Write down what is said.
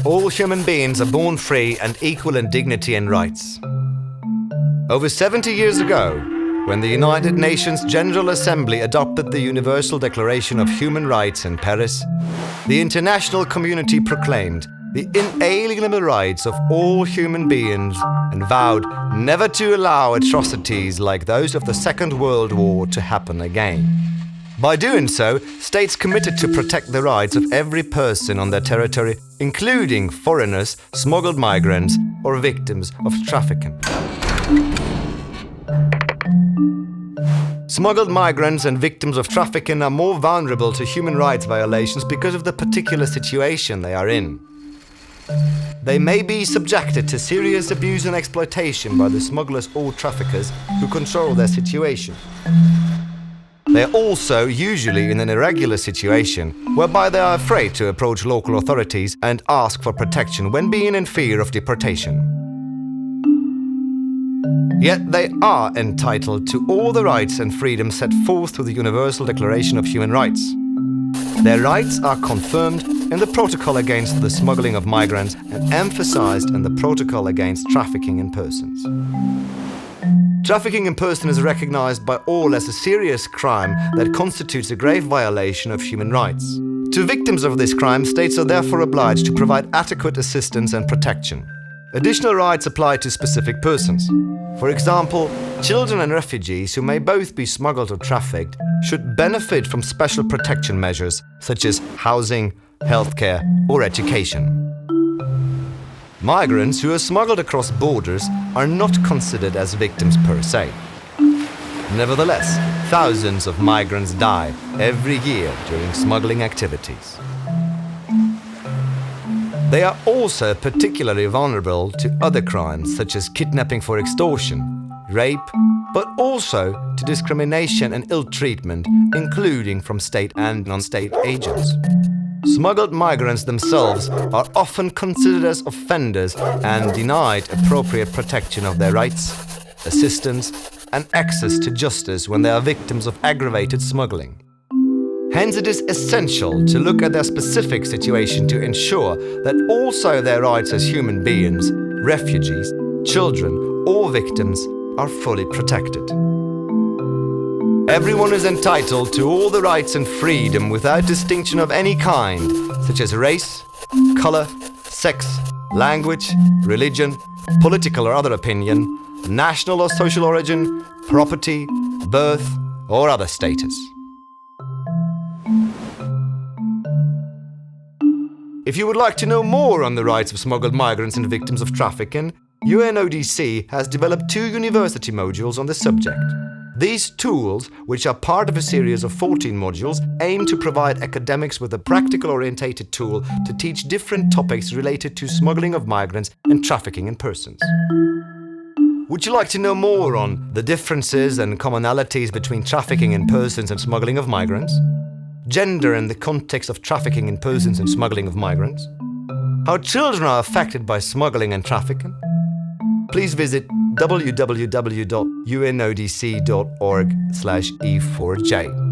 All human beings are born free and equal in dignity and rights. Over 70 years ago, when the United Nations General Assembly adopted the Universal Declaration of Human Rights in Paris, the international community proclaimed the inalienable rights of all human beings and vowed never to allow atrocities like those of the Second World War to happen again. By doing so, states committed to protect the rights of every person on their territory, including foreigners, smuggled migrants, or victims of trafficking. Smuggled migrants and victims of trafficking are more vulnerable to human rights violations because of the particular situation they are in. They may be subjected to serious abuse and exploitation by the smugglers or traffickers who control their situation. They are also usually in an irregular situation, whereby they are afraid to approach local authorities and ask for protection when being in fear of deportation. Yet they are entitled to all the rights and freedoms set forth through the Universal Declaration of Human Rights. Their rights are confirmed in the Protocol against the smuggling of migrants and emphasized in the Protocol against trafficking in persons. Trafficking in persons is recognized by all as a serious crime that constitutes a grave violation of human rights. To victims of this crime, states are therefore obliged to provide adequate assistance and protection. Additional rights apply to specific persons. For example, children and refugees who may both be smuggled or trafficked should benefit from special protection measures such as housing, healthcare, or education. Migrants who are smuggled across borders are not considered as victims per se. Nevertheless, thousands of migrants die every year during smuggling activities. They are also particularly vulnerable to other crimes such as kidnapping for extortion, rape, but also to discrimination and ill treatment, including from state and non-state agents. Smuggled migrants themselves are often considered as offenders and denied appropriate protection of their rights, assistance, and access to justice when they are victims of aggravated smuggling. Hence, it is essential to look at their specific situation to ensure that also their rights as human beings, refugees, children, or victims are fully protected. Everyone is entitled to all the rights and freedom without distinction of any kind, such as race, color, sex, language, religion, political or other opinion, national or social origin, property, birth, or other status. If you would like to know more on the rights of smuggled migrants and victims of trafficking, UNODC has developed 2 university modules on the subject. These tools, which are part of a series of 14 modules, aim to provide academics with a practical-orientated tool to teach different topics related to smuggling of migrants and trafficking in persons. Would you like to know more on the differences and commonalities between trafficking in persons and smuggling of migrants? Gender in the context of trafficking in persons and smuggling of migrants? How children are affected by smuggling and trafficking? Please visit www.unodc.org/E4J.